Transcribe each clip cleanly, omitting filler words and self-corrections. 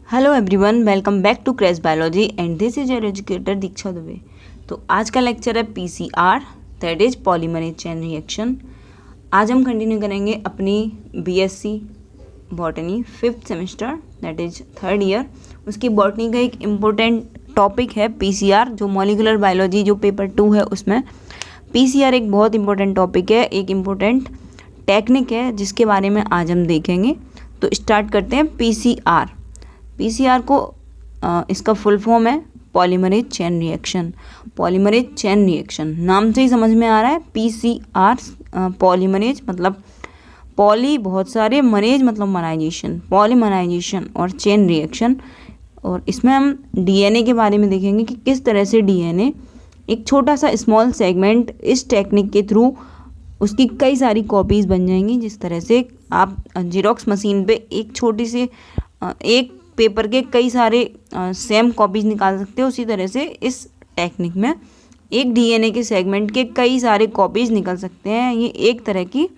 Hello everyone, welcome back to crash biology and this is your educator Diksha Dubey. तो आज का lecture है PCR, that is polymerase chain reaction. आज हम continue करेंगे अपनी BSc botany 5th semester, that is 3rd year. उसकी botany का एक इम्पोर्टेंट टॉपिक है पीसीआर, जो मॉलिक्यूलर बायोलॉजी जो पेपर 2 है उसमें पीसीआर एक बहुत इंपॉर्टेंट टॉपिक है, एक इम्पोर्टेंट टेक्निक है जिसके बारे में आज हम देखेंगे। तो स्टार्ट करते हैं पीसीआर। पीसीआर को इसका फुल फॉर्म है polymerase chain reaction. Polymerase chain reaction नाम से ही समझ में आ रहा है। पीसीआर पॉलीमरेज मतलब पॉली बहुत सारे, मरेज मतलब मराइजेशन, पॉलीमराइजेशन और चेन रिएक्शन। और इसमें हम डीएनए के बारे में देखेंगे कि किस तरह से डीएनए एक छोटा सा स्मॉल सेगमेंट इस टेक्निक के थ्रू उसकी कई सारी कॉपीज़ बन जाएंगी। जिस तरह से आप जीरोक्स मशीन पे एक छोटी सी एक पेपर के कई सारे सेम कॉपीज निकाल सकते हो, उसी तरह से इस टेक्निक में एक डीएनए के सेगमेंट के कई सारे कॉपीज निकल सकते हैं। ये एक तरह की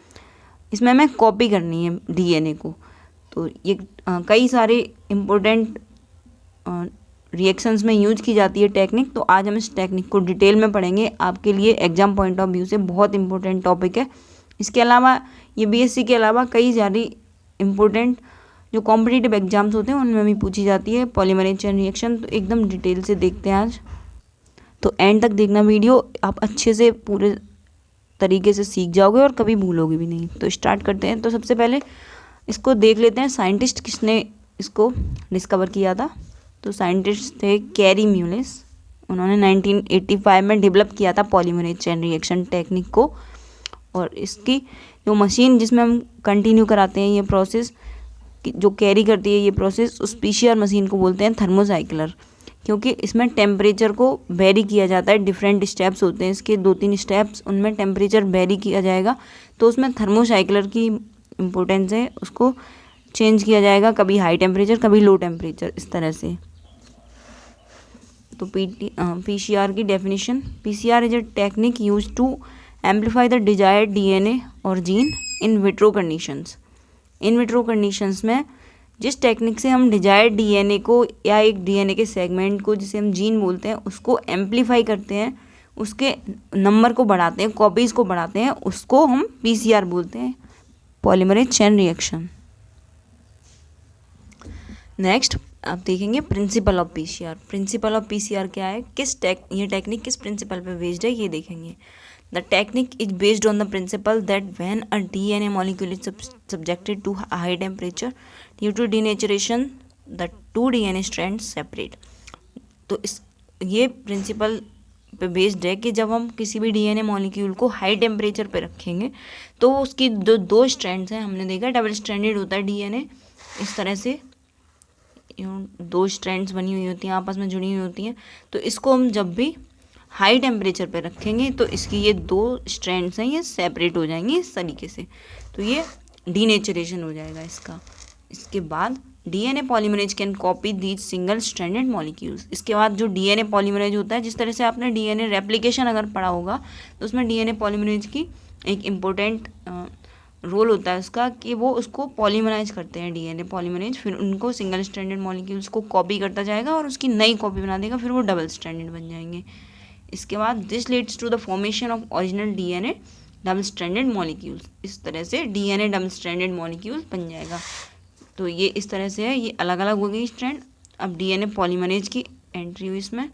इसमें हमें कॉपी करनी है डीएनए को। तो ये कई सारे इम्पोर्टेंट रिएक्शंस में यूज की जाती है टेक्निक। तो आज हम इस टेक्निक को डिटेल में पढ़ेंगे। आपके लिए एग्जाम पॉइंट ऑफ व्यू से बहुत इंपॉर्टेंट टॉपिक है। इसके अलावा ये बीएससी के अलावा कई सारी इम्पोर्टेंट जो कॉम्पिटिटिव एग्जाम्स होते हैं उनमें भी पूछी जाती है पॉलीमरेज चेन रिएक्शन। तो एकदम डिटेल से देखते हैं आज। तो एंड तक देखना वीडियो, आप अच्छे से पूरे तरीके से सीख जाओगे और कभी भूलोगे भी नहीं। तो स्टार्ट करते हैं। तो सबसे पहले इसको देख लेते हैं साइंटिस्ट किसने इसको डिस्कवर किया था। तो साइंटिस्ट थे कैरी म्यूलिस। उन्होंने 1985 में डेवलप किया था पॉलीमरेज चेन रिएक्शन टेक्निक को। और इसकी जो मशीन जिसमें हम कंटिन्यू कराते हैं ये प्रोसेस, जो कैरी करती है ये प्रोसेस, उस पीसीआर मशीन को बोलते हैं थर्मोसाइक्लर। क्योंकि इसमें टेम्परेचर को वेरी किया जाता है, डिफरेंट स्टेप्स होते हैं इसके 2-3 स्टेप्स, उनमें टेम्परेचर वेरी किया जाएगा। तो उसमें थर्मोसाइक्लर की इम्पोर्टेंस है, उसको चेंज किया जाएगा, कभी हाई टेम्परेचर कभी लो टेम्परेचर, इस तरह से। तो पीसीआर की definition, PCR is a technique use to amplify the desired DNA और gene in vitro conditions. In vitro conditions में जिस टेक्निक से हम डिजायर्ड डीएनए को या एक डीएनए के सेगमेंट को, जिसे हम जीन बोलते हैं, उसको एम्पलीफाई करते हैं, उसके नंबर को बढ़ाते हैं, कॉपीज़ को बढ़ाते हैं, उसको हम पीसीआर बोलते हैं, पॉलीमरेज चेन रिएक्शन। नेक्स्ट आप देखेंगे principle of PCR. Principle of PCR क्या है, ये टेक्निक किस प्रिंसिपल पे बेस्ड है ये देखेंगे। The technique is based on the principle that when a DNA molecule is subjected to high temperature due to denaturation, the two DNA strands separate. तो ये प्रिंसिपल पे बेस्ड है कि जब हम किसी भी डीएनए मॉलिक्यूल को हाई टेम्परेचर पे रखेंगे तो उसकी दो स्ट्रैंड्स हैं, हमने देखा डबल स्ट्रैंडेड होता है डीएनए, इस तरह से 2 स्ट्रैंड्स बनी हुई होती हैं, आपस में जुड़ी हुई होती हैं। तो इसको हम जब भी हाई टेम्परेचर पे रखेंगे तो इसकी ये 2 स्ट्रैंड्स हैं, ये सेपरेट हो जाएंगी इस तरीके से। तो ये डीनेचरेशन हो जाएगा इसका। इसके बाद DNA polymerase can copy these single stranded molecules. इसके बाद जो डीएनए पॉलीमरेज होता है, जिस तरह से आपने डीएनए रेप्लिकेशन अगर पढ़ा होगा तो उसमें डीएनए पॉलीमरेज की एक इम्पोर्टेंट रोल होता है उसका, कि वो उसको पॉलीमराइज करते हैं डीएनए पॉलीमरेज, फिर उनको सिंगल स्ट्रैंडेड मॉलिक्यूल्स को कॉपी करता जाएगा और उसकी नई कॉपी बना देगा, फिर वो डबल स्ट्रैंडेड बन जाएंगे। इसके बाद this leads to the formation of original DNA double stranded molecules. इस तरह से डीएनए डबल स्ट्रैंडेड मॉलिक्यूल्स बन जाएगा। तो ये इस तरह से है, ये अलग अलग हो गई स्ट्रैंड। अब डीएनए पॉलीमरेज की एंट्री हुई इसमें।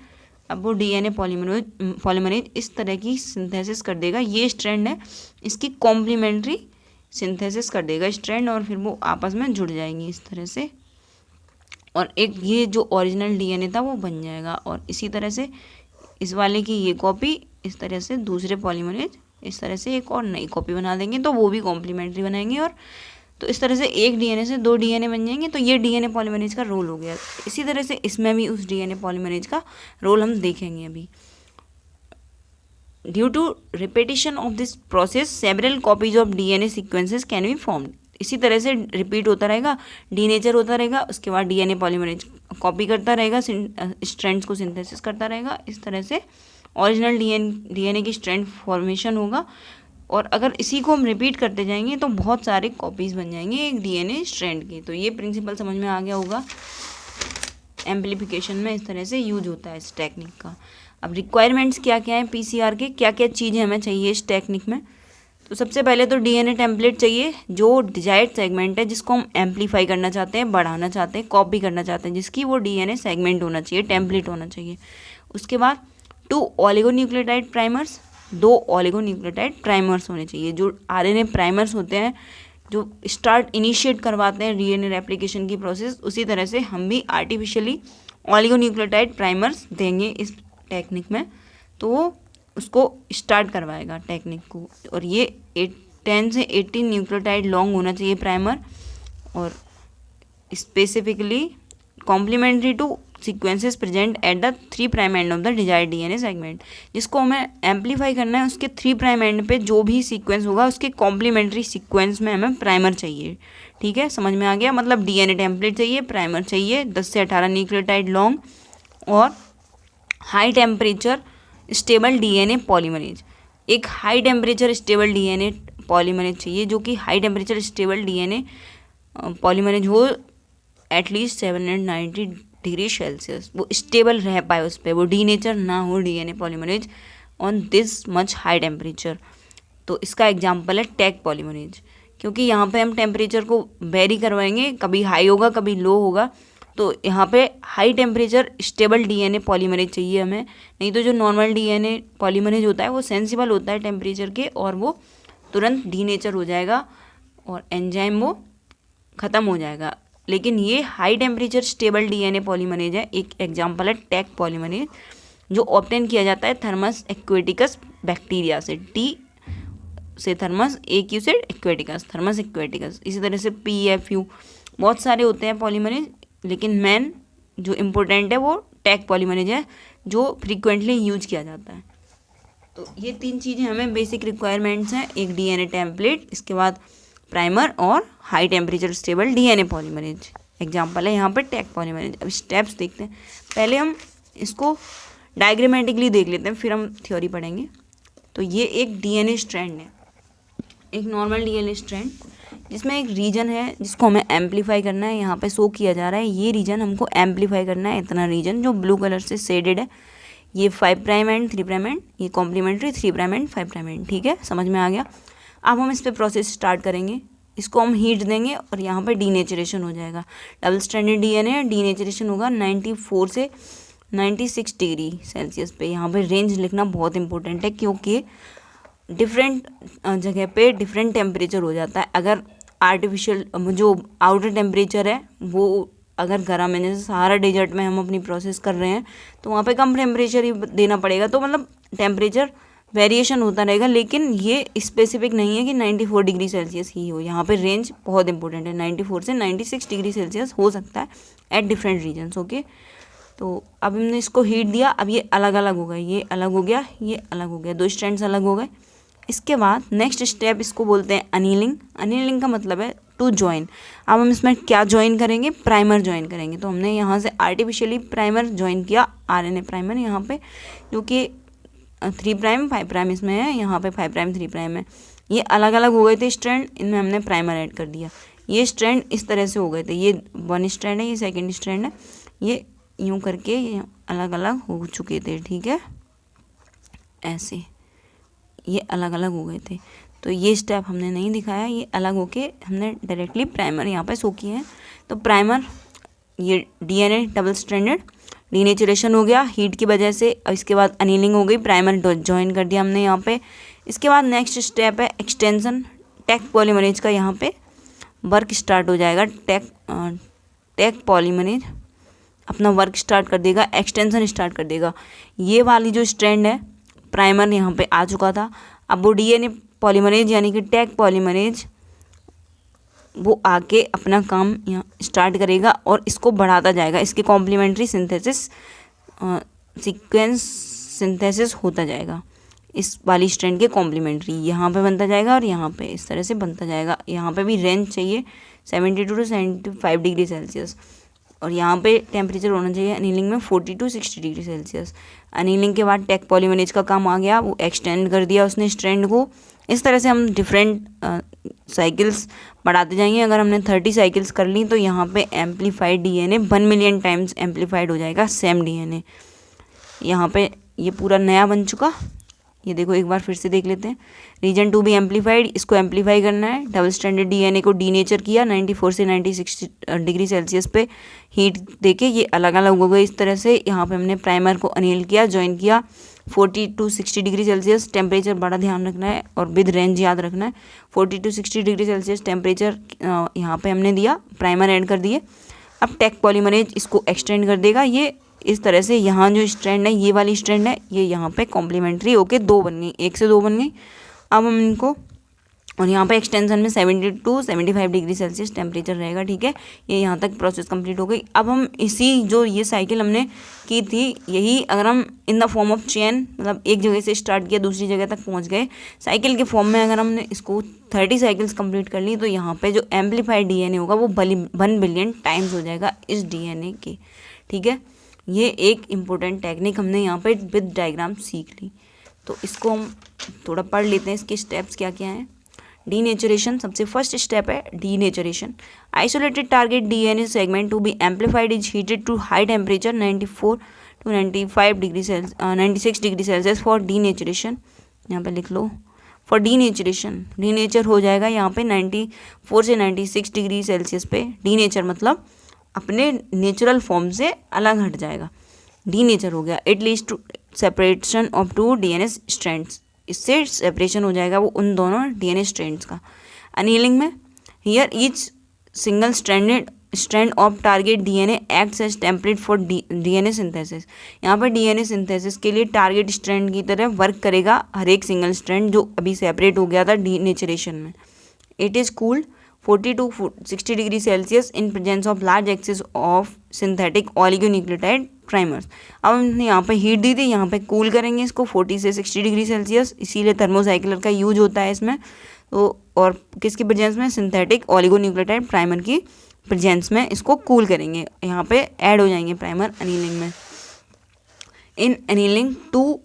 अब वो डीएनए पॉलीमरेज इस तरह की सिंथेसिस कर देगा, ये स्ट्रैंड है, इसकी कॉम्प्लीमेंट्री सिंथेसिस कर देगा स्ट्रैंड, और फिर वो आपस में जुड़ जाएंगी इस तरह से, और एक ये जो ओरिजिनल डीएनए था वो बन जाएगा। और इसी तरह से इस वाले की ये कॉपी, इस तरह से दूसरे पॉलीमरेज इस तरह से एक और नई कॉपी बना देंगे, तो वो भी कॉम्प्लीमेंट्री बनाएंगे। और तो इस तरह से एक डीएनए से 2 डीएनए बन जाएंगे। तो ये डीएनए पॉलीमरेज का रोल हो गया। इसी तरह से इसमें भी उस डीएनए पॉलीमरेज का रोल हम देखेंगे अभी। Due to repetition of this process several copies of DNA sequences can be formed. इसी तरह से रिपीट होता रहेगा, डीनेचर होता रहेगा, उसके बाद डीएनए पॉलीमरेज कॉपी करता रहेगा, स्ट्रैंड्स को सिंथेसिस करता रहेगा। इस तरह से ओरिजिनल डीएनए की स्ट्रैंड फॉर्मेशन होगा। और अगर इसी को हम रिपीट करते जाएंगे तो बहुत सारे कॉपीज़ बन जाएंगे एक डीएनए स्ट्रैंड की। तो ये प्रिंसिपल समझ में आ गया होगा। एम्प्लीफिकेशन में इस तरह से यूज होता है इस टेक्निक का। अब रिक्वायरमेंट्स क्या क्या हैं पीसीआर के, क्या क्या चीज़ें हमें चाहिए इस टेक्निक में। तो सबसे पहले तो डीएनए टेम्पलेट चाहिए, जो डिजायर्ड सेगमेंट है जिसको हम एम्पलीफाई करना चाहते हैं, बढ़ाना चाहते हैं, कॉपी करना चाहते हैं, जिसकी वो डीएनए सेगमेंट होना चाहिए, टेम्पलेट होना चाहिए। उसके बाद 2 ओलिगोन्यूक्लियोटाइड प्राइमर्स, 2 ओलिगोन्यूक्लियोटाइड प्राइमर्स होने चाहिए। जो आरएनए प्राइमर्स होते हैं जो स्टार्ट इनिशिएट करवाते हैं डीएनए रेप्लिकेशन की प्रोसेस, उसी तरह से हम भी आर्टिफिशियली ओलिगोन्यूक्लियोटाइड प्राइमर्स देंगे इस टेक्निक में, तो वो उसको स्टार्ट करवाएगा टेक्निक को। और ये 10 से 18 न्यूक्लियोटाइड लॉन्ग होना चाहिए प्राइमर, और specifically complementary to sequences present at the 3 prime end of the desired DNA segment. जिसको हमें एम्पलीफाई करना है उसके 3 प्राइम एंड पे जो भी सीक्वेंस होगा उसके कॉम्प्लीमेंट्री सीक्वेंस में हमें प्राइमर चाहिए। ठीक है, समझ में आ गया। मतलब डीएनए टेम्पलेट चाहिए, प्राइमर चाहिए, 10 से 18 न्यूक्लियोटाइड लॉन्ग, और high temperature stable DNA polymerase. एक high temperature stable DNA polymerase चाहिए, जो कि high temperature stable DNA polymerase हो एटलीस्ट 790 डिग्री सेल्सियस, वो स्टेबल रह पाए उस पर, वो डीनेचर ना हो DNA polymerase on this much high temperature. तो इसका एग्जांपल है टैग पॉलीमरेज, क्योंकि यहाँ पे हम टेम्परेचर को वेरी करवाएंगे, कभी हाई होगा कभी लो होगा, तो यहाँ पे high temperature stable DNA polymerase चाहिए हमें। नहीं तो जो नॉर्मल डीएनए पॉलीमरेज होता है वो सेंसिबल होता है टेम्परेचर के, और वो तुरंत डीनेचर हो जाएगा और एंजाइम वो ख़त्म हो जाएगा। लेकिन ये high temperature stable DNA polymerase है। एक एग्जांपल है टैग पॉलीमरेज, जो ऑब्टेन किया जाता है थर्मस एक्वेटिकस बैक्टीरिया से। टी से थर्मस, एक्यू से एक्वेटिकस, थर्मस एक्वेटिकस। इसी तरह से पीएफयू, बहुत सारे होते हैं पॉलीमरेज, लेकिन मेन जो इम्पोर्टेंट है वो टैग पॉलीमरेज है, जो फ्रीक्वेंटली यूज किया जाता है। तो ये 3 चीज़ें हमें बेसिक रिक्वायरमेंट्स हैं, एक डीएनए टेम्पलेट, इसके बाद प्राइमर, और high temperature stable DNA polymerase. Example है यहाँ पर टैग पॉलीमरेज। अब स्टेप्स देखते हैं। पहले हम इसको डायग्रामेटिकली देख लेते हैं, फिर हम थ्योरी पढ़ेंगे। तो ये एक डीएनए स्ट्रैंड है, एक नॉर्मल डीएनए स्ट्रैंड, जिसमें एक रीजन है जिसको हमें एम्पलीफाई करना है। यहाँ पे शो किया जा रहा है, ये रीजन हमको एम्पलीफाई करना है, इतना रीजन जो ब्लू कलर से शेडेड है। ये 5 प्राइम एंड 3 प्राइम एंड, ये complementary 3 prime end 5 prime end. ठीक है, समझ में आ गया। अब हम इस पर प्रोसेस स्टार्ट करेंगे। इसको हम हीट देंगे और यहाँ पर डीनेचरेशन हो जाएगा। डबल स्ट्रैंडेड डीएनए डीनेचरेशन होगा 94 से 96 डिग्री सेल्सियस पे। यहाँ पे रेंज लिखना बहुत इंपॉर्टेंट है, क्योंकि डिफरेंट जगह पे डिफरेंट टेम्परेचर हो जाता है। अगर आर्टिफिशियल जो आउटर टेम्परेचर है वो अगर गर्म है, जैसे सहारा डेजर्ट में हम अपनी प्रोसेस कर रहे हैं, तो वहाँ पे कम टेम्परेचर ही देना पड़ेगा। तो मतलब टेम्परेचर वेरिएशन होता रहेगा, लेकिन ये स्पेसिफिक नहीं है कि 94 डिग्री सेल्सियस ही हो। यहाँ पे रेंज बहुत इंपॉर्टेंट है, 94 से 96 डिग्री सेल्सियस हो सकता है एट डिफरेंट रीजन्स। ओके, तो अब हमने इसको हीट दिया। अब ये अलग अलग हो गए, ये अलग हो गया, ये अलग हो गया, 2 स्ट्रैंड्स अलग हो गए। इसके बाद नेक्स्ट स्टेप इसको बोलते हैं अनीलिंग। अनीलिंग का मतलब है टू जॉइन। अब हम इसमें क्या जॉइन करेंगे? प्राइमर जॉइन करेंगे। तो हमने यहाँ से आर्टिफिशियली प्राइमर जॉइन किया, आरएनए प्राइमर यहाँ पे, जो कि 3 प्राइम 5 प्राइम इसमें है, यहाँ पे 5 प्राइम 3 प्राइम है। ये अलग अलग हो गए थे स्ट्रैंड, इनमें हमने प्राइमर ऐड कर दिया। ये स्ट्रैंड इस तरह से हो गए थे, ये 1 स्ट्रैंड है, ये 2nd स्ट्रैंड है, ये यूँ करके ये अलग अलग हो चुके थे। ठीक है, ऐसे ये अलग अलग हो गए थे। तो ये स्टेप हमने नहीं दिखाया, ये अलग होके हमने डायरेक्टली प्राइमर यहाँ पे शो किए हैं। तो प्राइमर, ये डीएनए डबल स्ट्रैंडेड डीनेचरेशन हो गया हीट की वजह से। और इसके बाद अनीलिंग हो गई, प्राइमर जॉइन कर दिया हमने यहाँ पे। इसके बाद नेक्स्ट स्टेप है एक्सटेंशन। टैग पॉलीमरेज का यहाँ पे वर्क स्टार्ट हो जाएगा। टैग पॉलीमरेज अपना वर्क स्टार्ट कर देगा, एक्सटेंशन स्टार्ट कर देगा। ये वाली जो स्ट्रैंड है, प्राइमर यहाँ पे आ चुका था, अब वो डीएनए पॉलीमरेज यानी कि टैग पॉलीमरेज वो आके अपना काम यहाँ स्टार्ट करेगा और इसको बढ़ाता जाएगा। इसके कॉम्प्लीमेंट्री सिंथेसिस सीक्वेंस सिंथेसिस होता जाएगा। इस वाली स्ट्रैंड के कॉम्प्लीमेंट्री यहाँ पे बनता जाएगा और यहाँ पे इस तरह से बनता जाएगा। यहाँ पे भी रेंज चाहिए 72 टू 75 डिग्री सेल्सियस, और यहाँ पे टेम्परेचर होना चाहिए अनीलिंग में 40 टू 60 डिग्री सेल्सियस। अनीलिंग के बाद टैग पॉलीमरेज का काम आ गया, वो एक्सटेंड कर दिया उसने स्ट्रैंड को। इस तरह से हम डिफरेंट साइकिल्स बढ़ाते जाएंगे। अगर हमने 30 साइकिल्स कर ली तो यहाँ पे amplified DNA 1 million times amplified हो जाएगा सेम डीएनए। यहाँ पे ये पूरा नया बन चुका। ये देखो एक बार फिर से देख लेते हैं। रीजन 2 भी एम्पलीफाइड, इसको एम्पलीफाई करना है। डबल स्ट्रैंडेड डीएनए को डीनेचर किया 94 से 96 डिग्री सेल्सियस पे हीट देके ये अलग अलग हो गए इस तरह से। यहाँ पे हमने प्राइमर को अनिल किया, ज्वाइन किया 40 to 60 डिग्री सेल्सियस। टेम्परेचर बड़ा ध्यान रखना है और विद रेंज याद रखना है। 40 to 60 डिग्री सेल्सियस टेम्परेचर यहाँ पे हमने दिया, प्राइमर ऐड कर दिए। अब टेक पॉलीमरेज इसको एक्सटेंड कर देगा। ये इस तरह से यहाँ जो स्ट्रैंड है, ये वाली स्ट्रैंड है, ये यहाँ पे कॉम्प्लीमेंट्री होके 2 बन गई, 1 से 2 बन गई। अब हम इनको, और यहाँ पे एक्सटेंशन में 70 to 75 डिग्री सेल्सियस टेम्परेचर रहेगा, ठीक है। ये यहाँ तक प्रोसेस कंप्लीट हो गई। अब हम इसी जो ये साइकिल हमने की थी, यही अगर हम in the form of chain, मतलब एक जगह से स्टार्ट किया दूसरी जगह तक पहुँच गए, साइकिल के फॉर्म में अगर हमने इसको 30 साइकिल्स कंप्लीट कर ली तो यहाँ पे जो एम्पलीफाइड डीएनए होगा वो 1 बिलियन टाइम्स हो जाएगा इस डीएनए के, ठीक है। ये एक इम्पोर्टेंट टेक्निक हमने यहाँ पे विद डायग्राम सीख ली। तो इसको हम थोड़ा पढ़ लेते हैं, इसके स्टेप्स क्या क्या हैं। डीनेचरेशन सबसे फर्स्ट स्टेप है denaturation. Isolated target DNA segment to be amplified is heated to high temperature 94 to 95 degree Celsius 96 degree Celsius for denaturation. यहाँ पे लिख लो फॉर डीनेचरेशन। डीनेचर हो जाएगा यहाँ पे 94 से 96 डिग्री सेल्सियस पे। डीनेचर मतलब अपने नेचुरल फॉर्म से अलग हट जाएगा, डीनेचर हो गया। It leads to separation of 2 DNA strands, इससे सेपरेशन हो जाएगा वो उन दोनों डीएनए स्ट्रैंड्स का। अनीलिंग में here each single strand of target DNA acts as template for DNA synthesis. यहाँ पर डीएनए सिंथेसिस के लिए टारगेट स्ट्रैंड की तरह वर्क करेगा हर एक सिंगल स्ट्रैंड जो अभी सेपरेट हो गया था डीनेचरेशन में। It is cooled 40 to 60 degree Celsius in presence of large access of synthetic oligonucleotide primers. अब हमने यहाँ पे हीट दी थी, यहाँ पे कूल करेंगे इसको 40 से 60 डिग्री सेल्सियस, इसीलिए थर्मोसाइक्लर का यूज होता है इसमें। तो और किसकी प्रेजेंस में, सिंथेटिक ऑलिगोन्यूक्लियोटाइड प्राइमर की प्रेजेंस में इसको कूल करेंगे। यहाँ पे ऐड हो जाएंगे प्राइमर अनीलिंग में। In annealing two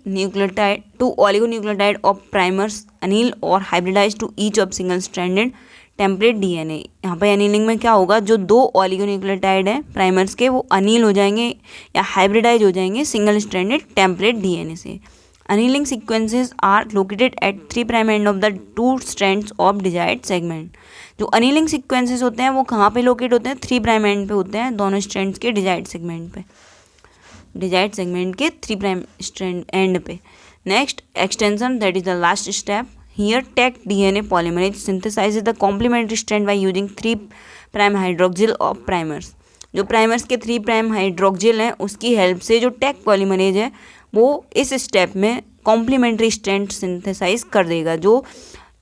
oligonucleotide of primers anneal और hybridise to each of single stranded template DNA. यहाँ पे अनीलिंग में क्या होगा, जो 2 ऑलिगोन्यूक्लियोटाइड हैं प्राइमर्स के वो अनील हो जाएंगे या हाइब्रिडाइज हो जाएंगे सिंगल स्ट्रैंडेड टेम्पलेट डीएनए से। Annealing sequences are located at 3 prime end of the 2 strands of desired segment. जो अनीलिंग सीक्वेंसेस होते हैं वो कहाँ पे लोकेट होते हैं, 3 प्राइम एंड पे होते हैं, दोनों स्ट्रैंड्स के डिजायर्ड सेगमेंट पे, डिजायर्ड सेगमेंट के 3 प्राइम स्ट्रैंड एंड पे। Next extension, that is the last step. Here, Taq DNA polymerase synthesizes the complementary strand by using 3' hydroxyl of primers. जो प्राइमर्स के 3' हाइड्रोक्सिल हैं उसकी हेल्प से जो टैक पॉलीमरेज है वो इस स्टेप में कॉम्प्लीमेंट्री स्ट्रैंड सिंथेसाइज कर देगा। जो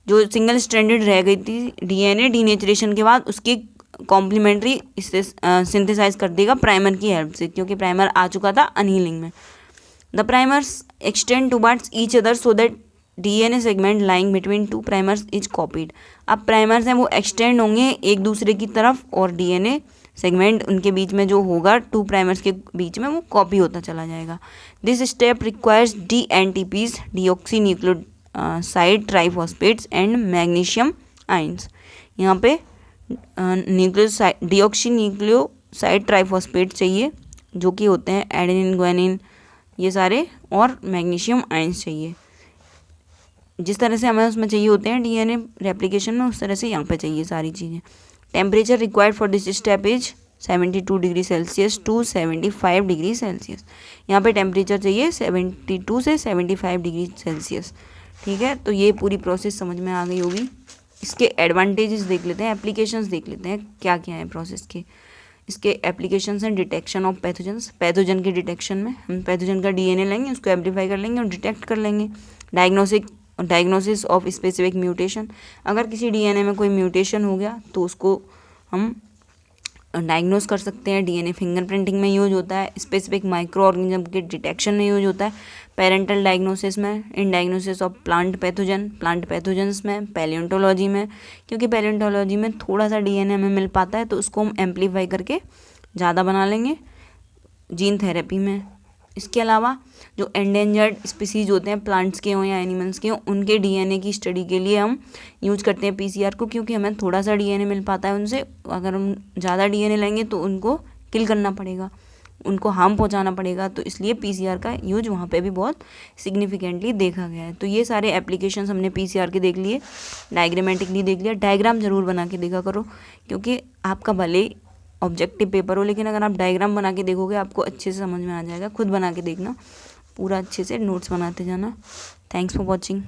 सिंगल स्ट्रैंडेड रह गई थी डीएनए डीनेचरेशन के बाद उसकी कॉम्प्लीमेंट्री इससे सिंथेसाइज कर देगा प्राइमर की हेल्प से, क्योंकि प्राइमर आ चुका था अनीलिंग में। The primers extend towards each other so that DNA segment lying between 2 primers is copied. अब प्राइमर्स हैं वो एक्सटेंड होंगे एक दूसरे की तरफ और डीएनए सेगमेंट उनके बीच में जो होगा 2 प्राइमर्स के बीच में वो कॉपी होता चला जाएगा। This step requires dNTPs deoxy nucleoside triphosphates and magnesium ions. यहाँ पे डीऑक्सी न्यूक्लियोसाइड ट्राइफॉस्फेट चाहिए जो कि होते हैं एडेनिन ग्वानिन ये सारे, और मैग्नीशियम आयंस चाहिए। जिस तरह से हमें उसमें चाहिए होते हैं डीएनए रेप्लिकेशन में, उस तरह से यहाँ पे चाहिए सारी चीज़ें। Temperature required for this step is 72 degree Celsius to 75 degree Celsius. यहाँ पे टेम्परेचर चाहिए 72 से 75 डिग्री सेल्सियस, ठीक है। तो ये पूरी प्रोसेस समझ में आ गई होगी। इसके एडवांटेजेस देख लेते हैं, एप्लीकेशंस देख लेते हैं क्या क्या है प्रोसेस के। इसके एप्लीकेशंस हैं डिटेक्शन ऑफ पैथोजन्स, पैथोजन के डिटेक्शन में हम पैथोजन का डीएनए लेंगे, उसको एम्पलीफाई कर लेंगे और डिटेक्ट कर लेंगे। डायग्नोसिस ऑफ स्पेसिफिक म्यूटेशन, अगर किसी डीएनए में कोई म्यूटेशन हो गया तो उसको हम डायग्नोस कर सकते हैं। डीएनए फिंगरप्रिंटिंग में यूज होता है, स्पेसिफिक माइक्रो ऑर्गेनिज्म के डिटेक्शन में यूज होता है, पेरेंटल डायग्नोसिस में, in diagnosis of plant pathogens में, पैलियोंटोलॉजी में, क्योंकि पैलियोंटोलॉजी में थोड़ा सा डीएनए हमें मिल पाता है तो उसको हम एम्पलीफाई करके ज़्यादा बना लेंगे। जीन थेरेपी में, इसके अलावा जो एंडेंजर्ड स्पीसीज होते हैं, प्लांट्स के हों या एनिमल्स के हों, उनके डीएनए की स्टडी के लिए हम यूज करते हैं पीसीआर को, क्योंकि हमें थोड़ा सा डीएनए मिल पाता है उनसे। अगर हम ज़्यादा डीएनए लेंगे तो उनको किल करना पड़ेगा, उनको हार्म पहुंचाना पड़ेगा, तो इसलिए पीसीआर का यूज वहाँ पे भी बहुत सिग्निफिकेंटली देखा गया है। तो ये सारे एप्लीकेशंस हमने पीसीआर के देख लिए, डायग्रामेटिकली देख लिया। डायग्राम ज़रूर बना के देखा करो, क्योंकि आपका भले ऑब्जेक्टिव पेपर हो, लेकिन अगर आप डायग्राम बना के देखोगे आपको अच्छे से समझ में आ जाएगा। खुद बना के देखना, पूरा अच्छे से नोट्स बनाते जाना। Thanks for watching.